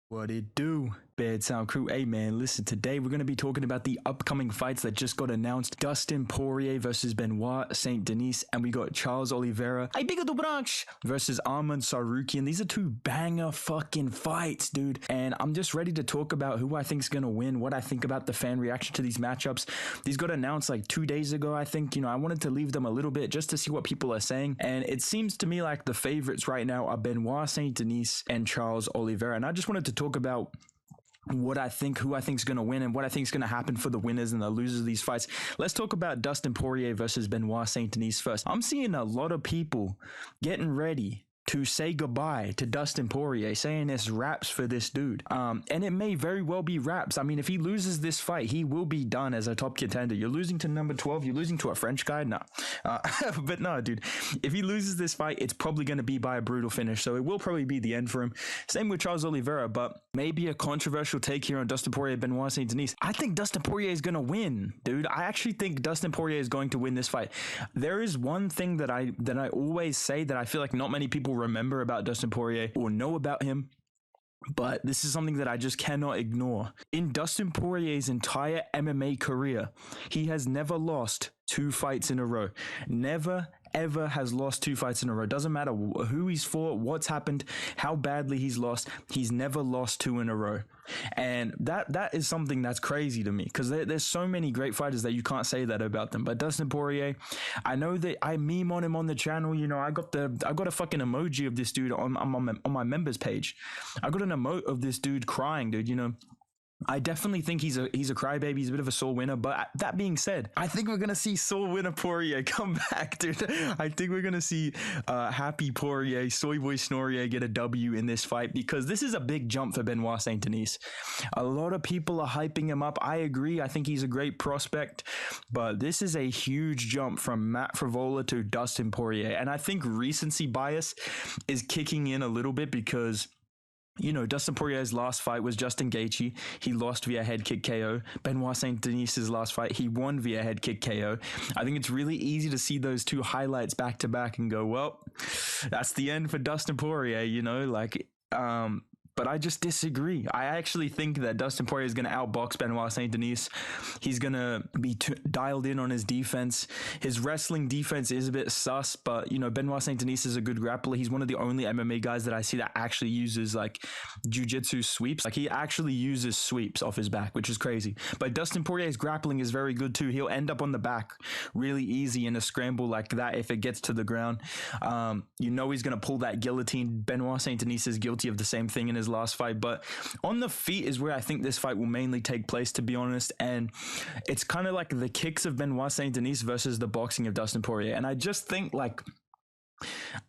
What it do? Bad Sound Crew. Hey man, listen, today we're going to be talking about the upcoming fights that just got announced. Dustin Poirier versus Benoit Saint Denis, and we got Charles Oliveira versus Arman Sarukian. These are two banger fucking fights, dude. And I'm just ready to talk about who I think is going to win, what I think about the fan reaction to these matchups. These got announced like 2 days ago, I think. I wanted to leave them a little bit just to see what people are saying. And it seems to me like the favorites right now are Benoit Saint Denis and Charles Oliveira. And I just wanted to talk about what I think, who I think is going to win, and what I think is going to happen for the winners and the losers of these fights. Let's talk about Dustin Poirier versus Benoit Saint Denis first. I'm seeing a lot of people getting ready to say goodbye to Dustin Poirier, saying it's wraps for this dude. And it may very well be wraps. I mean, if he loses this fight, he will be done as a top contender. You're losing to number 12. You're losing to a French guy? No. But no, dude. If he loses this fight, it's probably going to be by a brutal finish. So it will probably be the end for him. Same with Charles Oliveira, but maybe a controversial take here on Dustin Poirier, Benoit Saint Denis. I think Dustin Poirier is going to win, dude. I actually think Dustin Poirier is going to win this fight. There is one thing that I always say that I feel like not many people remember about Dustin Poirier or know about him, but this is something that I just cannot ignore. In Dustin Poirier's entire MMA career, he has never lost 2 fights in a row. Never ever has lost 2 fights in a row. Doesn't matter who he's fought, what's happened, how badly he's lost. He's never lost 2 in a row. And that is something that's crazy to me, because there's so many great fighters that you can't say that about them. But Dustin Poirier, I know that I meme on him on the channel. I got a fucking emoji of this dude on my members page. I got an emote of this dude crying, dude. I definitely think he's a crybaby. He's a bit of a sore winner. But that being said, I think we're going to see sore winner Poirier come back, dude. I think we're going to see happy Poirier, soy boy Snorier get a W in this fight, because this is a big jump for Benoit Saint Denis. A lot of people are hyping him up. I agree. I think he's a great prospect. But this is a huge jump from Matt Frivola to Dustin Poirier. And I think recency bias is kicking in a little bit, because Dustin Poirier's last fight was Justin Gaethje. He lost via head kick KO. Benoit Saint Denis's last fight, he won via head kick KO. I think it's really easy to see those 2 highlights back to back and go, well, that's the end for Dustin Poirier, but I just disagree. I actually think that Dustin Poirier is going to outbox Benoit Saint Denis. He's going to be dialed in on his defense. His wrestling defense is a bit sus, but, Benoit Saint Denis is a good grappler. He's one of the only MMA guys that I see that actually uses, jiu-jitsu sweeps. He actually uses sweeps off his back, which is crazy. But Dustin Poirier's grappling is very good, too. He'll end up on the back really easy in a scramble like that if it gets to the ground. He's going to pull that guillotine. Benoit Saint Denis is guilty of the same thing in his last fight, but on the feet is where I think this fight will mainly take place, to be honest. And it's kind of like the kicks of Benoit Saint Denis versus the boxing of Dustin Poirier. And I just think,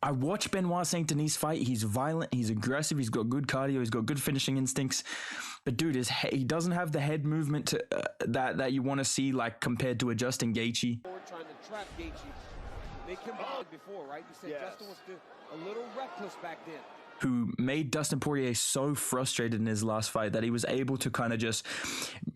I watch Benoit Saint Denis fight. He's violent, he's aggressive, he's got good cardio, he's got good finishing instincts. But dude, he doesn't have the head movement to, that you want to see, compared to a Justin Gaethje. Trying to trap Gaethje. They combined before, right? You said Justin was a little reckless back then. Who made Dustin Poirier so frustrated in his last fight that he was able to kind of just,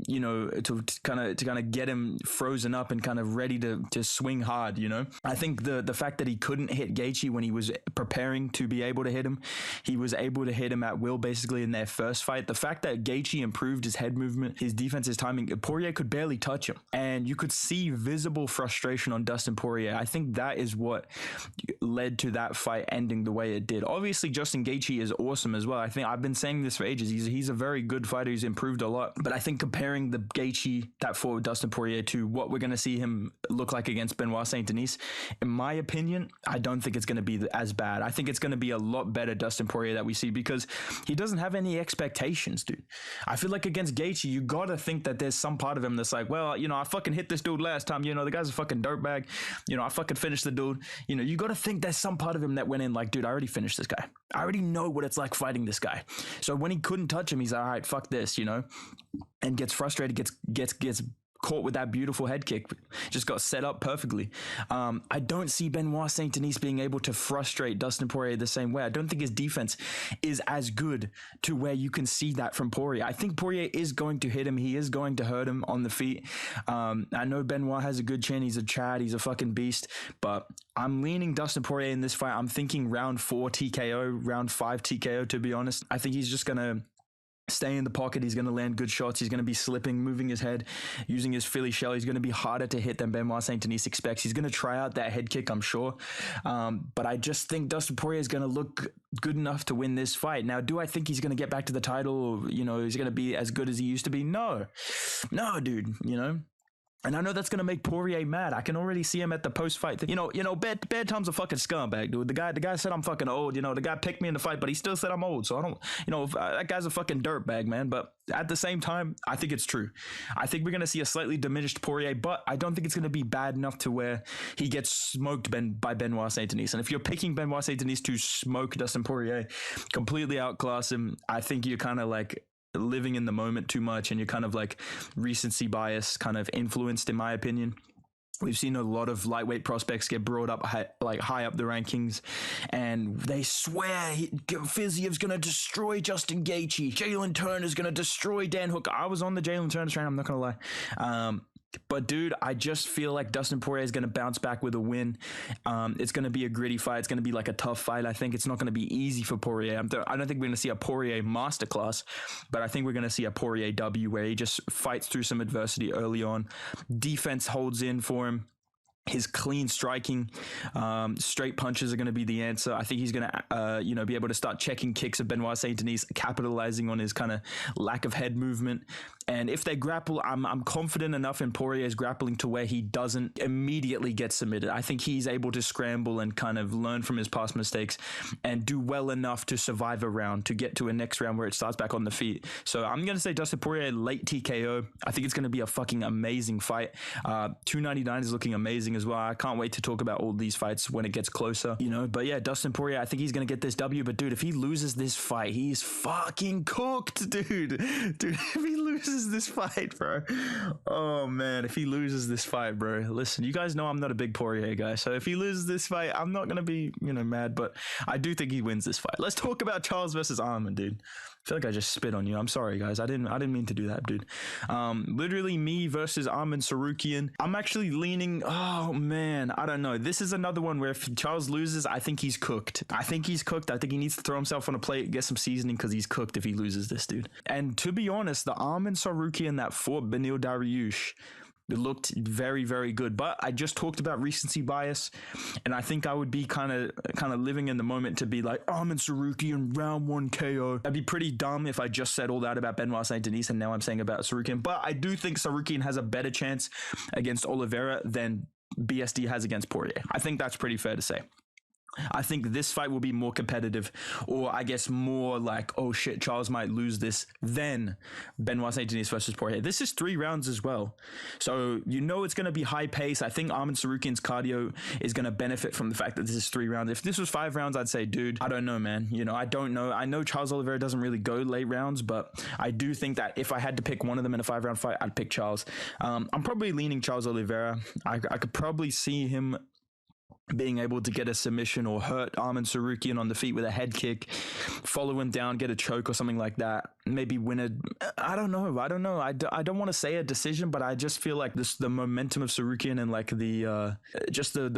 to kind of get him frozen up and kind of ready to swing hard. I think the fact that he couldn't hit Gaethje when he was preparing to be able to hit him, he was able to hit him at will basically in their first fight. The fact that Gaethje improved his head movement, his defense, his timing, Poirier could barely touch him, and you could see visible frustration on Dustin Poirier. I think that is what led to that fight ending the way it did. Obviously, Justin Gaethje is awesome as well. I think I've been saying this for ages. He's a very good fighter. He's improved a lot. But I think comparing the Gaethje that fought with Dustin Poirier to what we're going to see him look like against Benoit Saint Denis, in my opinion, I don't think it's going to be as bad. I think it's going to be a lot better Dustin Poirier that we see, because he doesn't have any expectations, dude. I feel like against Gaethje, you got to think that there's some part of him that's like, well, I fucking hit this dude last time. The guy's a fucking dirtbag. I fucking finished the dude. You got to think there's some part of him that went in like, dude, I already finished this guy. I already know what it's like fighting this guy. So when he couldn't touch him, he's like, all right, fuck this, and gets frustrated, gets caught with that beautiful head kick, just got set up perfectly. I don't see Benoit Saint Denis being able to frustrate Dustin Poirier the same way. I don't think his defense is as good to where you can see that from Poirier. I think Poirier is going to hit him. He is going to hurt him on the feet. I know Benoit has a good chin. He's a Chad. He's a fucking beast. But I'm leaning Dustin Poirier in this fight. I'm thinking round 4 TKO, round 5 TKO, to be honest. I think he's just going to stay in the pocket. He's going to land good shots. He's going to be slipping, moving his head, using his Philly shell. He's going to be harder to hit than Benoit Saint Denis expects. He's going to try out that head kick, I'm sure. But I just think Dustin Poirier is going to look good enough to win this fight. Now, do I think he's going to get back to the title? Or, you know, he's going to be as good as he used to be? No, dude, you know. And I know that's going to make Poirier mad. I can already see him at the post-fight thing. You know, Bad Tom's a fucking scumbag, dude. The guy said I'm fucking old. You know, the guy picked me in the fight, but he still said I'm old. So I don't, you know, that guy's a fucking dirtbag, man. But at the same time, I think it's true. I think we're going to see a slightly diminished Poirier, but I don't think it's going to be bad enough to where he gets smoked by Benoit Saint Denis. And if you're picking Benoit Saint Denis to smoke Dustin Poirier, completely outclass him, I think you're kind of like living in the moment too much, and you're kind of like recency bias kind of influenced, in my opinion. We've seen a lot of lightweight prospects get brought up high up the rankings, and they swear Fiziev's going to destroy Justin Gaethje. Jalen Turner's going to destroy Dan Hooker. I was on the Jalen Turner train, I'm not going to lie. But dude, I just feel like Dustin Poirier is going to bounce back with a win. It's going to be a gritty fight. It's going to be like a tough fight. I think it's not going to be easy for Poirier. I don't think we're going to see a Poirier masterclass, but I think we're going to see a Poirier W where he just fights through some adversity early on. Defense holds in for him. His clean striking, straight punches are going to be the answer. I think he's going to, be able to start checking kicks of Benoit Saint Denis, capitalizing on his kind of lack of head movement. And if they grapple, I'm confident enough in Poirier's grappling to where he doesn't immediately get submitted. I think he's able to scramble and kind of learn from his past mistakes and do well enough to survive a round, to get to a next round where it starts back on the feet. So I'm going to say Dustin Poirier late TKO. I think it's going to be a fucking amazing fight. 299 is looking amazing as well. I can't wait to talk about all these fights when it gets closer, you know. But yeah, Dustin Poirier, I think he's going to get this W. But dude, if he loses this fight, he's fucking cooked, dude. Dude, if he loses this fight, bro. Oh man, if he loses this fight, bro. Listen, you guys know I'm not a big Poirier guy, so if he loses this fight, I'm not gonna be, mad, but I do think he wins this fight. Let's talk about Charles versus Arman, dude. I feel like I just spit on you. I'm sorry, guys. I didn't mean to do that, dude. Literally me versus Arman Tsarukyan. I'm actually leaning. Oh man, I don't know. This is another one where if Charles loses, I think he's cooked. I think he needs to throw himself on a plate, get some seasoning, because he's cooked if he loses this, dude. And to be honest, the Arman Tsarukyan that fought Beneil Dariush, it looked very, very good. But I just talked about recency bias, and I think I would be kind of living in the moment to be like, Arman Tsarukyan round 1 KO. That'd be pretty dumb if I just said all that about Benoit Saint Denis and now I'm saying about Tsarukyan. But I do think Tsarukyan has a better chance against Oliveira than BSD has against Poirier. I think that's pretty fair to say. I think this fight will be more competitive, or I guess more like, oh shit, Charles might lose this, than Benoit Saint Denis versus Poirier. This is 3 rounds as well. So it's going to be high pace. I think Arman Tsarukyan's cardio is going to benefit from the fact that this is 3 rounds. If this was 5 rounds, I'd say, dude, I don't know, man. I don't know. I know Charles Oliveira doesn't really go late rounds, but I do think that if I had to pick one of them in a 5-round fight, I'd pick Charles. I'm probably leaning Charles Oliveira. I could probably see him being able to get a submission or hurt Arman Tsarukyan on the feet with a head kick, follow him down, get a choke or something like that, maybe win it. I don't know. I don't want to say a decision, but I just feel like the momentum of Tsarukyan and like the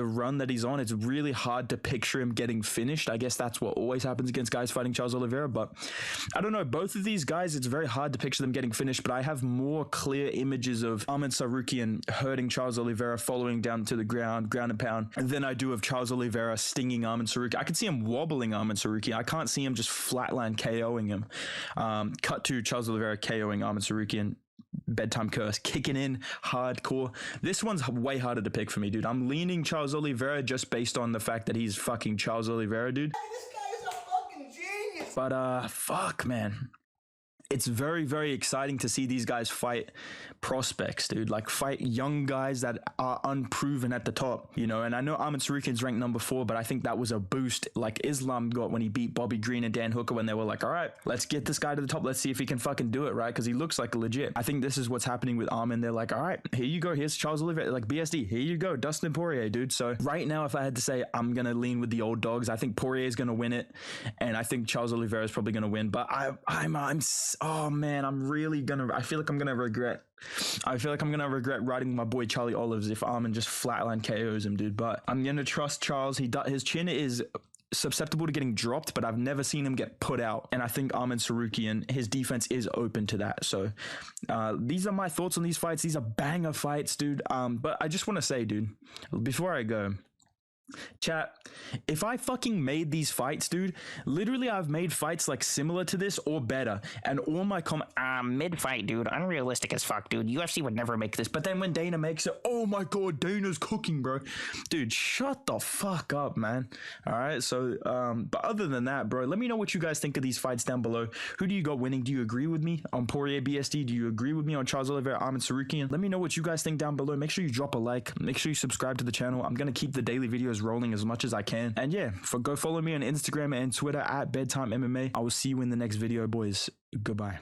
run that he's on, it's really hard to picture him getting finished. I guess that's what always happens against guys fighting Charles Oliveira, but I don't know. Both of these guys, it's very hard to picture them getting finished, but I have more clear images of Arman Tsarukyan hurting Charles Oliveira, following down to the ground and pound, than I do of Charles Oliveira stinging Arman Tsarukyan. I could see him wobbling Arman Tsarukyan. I can't see him just flatline KOing him. Cut to Charles Oliveira KOing Arman Tsarukyan. Bedtime curse, kicking in hardcore. This one's way harder to pick for me, dude. I'm leaning Charles Oliveira just based on the fact that he's fucking Charles Oliveira, dude. This guy is a fucking genius. But fuck, man. It's very, very exciting to see these guys fight prospects, dude. Like, fight young guys that are unproven at the top, and I know Arman Tsarukyan's ranked number 4, but I think that was a boost like Islam got when he beat Bobby Green and Dan Hooker, when they were like, all right, let's get this guy to the top. Let's see if he can fucking do it, right? Because he looks like legit. I think this is what's happening with Arman. They're like, all right, here you go. Here's Charles Oliveira, like BSD. Here you go, Dustin Poirier, dude. So right now, if I had to say, I'm going to lean with the old dogs. I think Poirier is going to win it, and I think Charles Oliveira is probably going to win. But oh man, I feel like I'm gonna regret riding my boy Charlie Olives if Arman just flatline KOs him, dude. But I'm gonna trust Charles. His chin is susceptible to getting dropped, but I've never seen him get put out. And I think Arman Sarukian, his defense is open to that. So these are my thoughts on these fights. These are banger fights, dude. But I just want to say, dude, before I go, chat, if I fucking made these fights, dude, literally I've made fights like similar to this or better, and all my mid-fight, dude, unrealistic as fuck, dude, UFC would never make this. But then when Dana makes it, oh my god, Dana's cooking, bro. Dude, shut the fuck up, man. All right, so but other than that, bro, let me know what you guys think of these fights down below. Who do you got winning? Do you agree with me on Poirier BSD? Do you agree with me on Charles Oliveira, Arman Sarukian? Let me know what you guys think down below. Make sure you drop a like, make sure you subscribe to the channel. I'm gonna keep the daily videos rolling as much as I can. And yeah, go follow me on Instagram and Twitter at Bedtime MMA. I will see you in the next video, boys. Goodbye.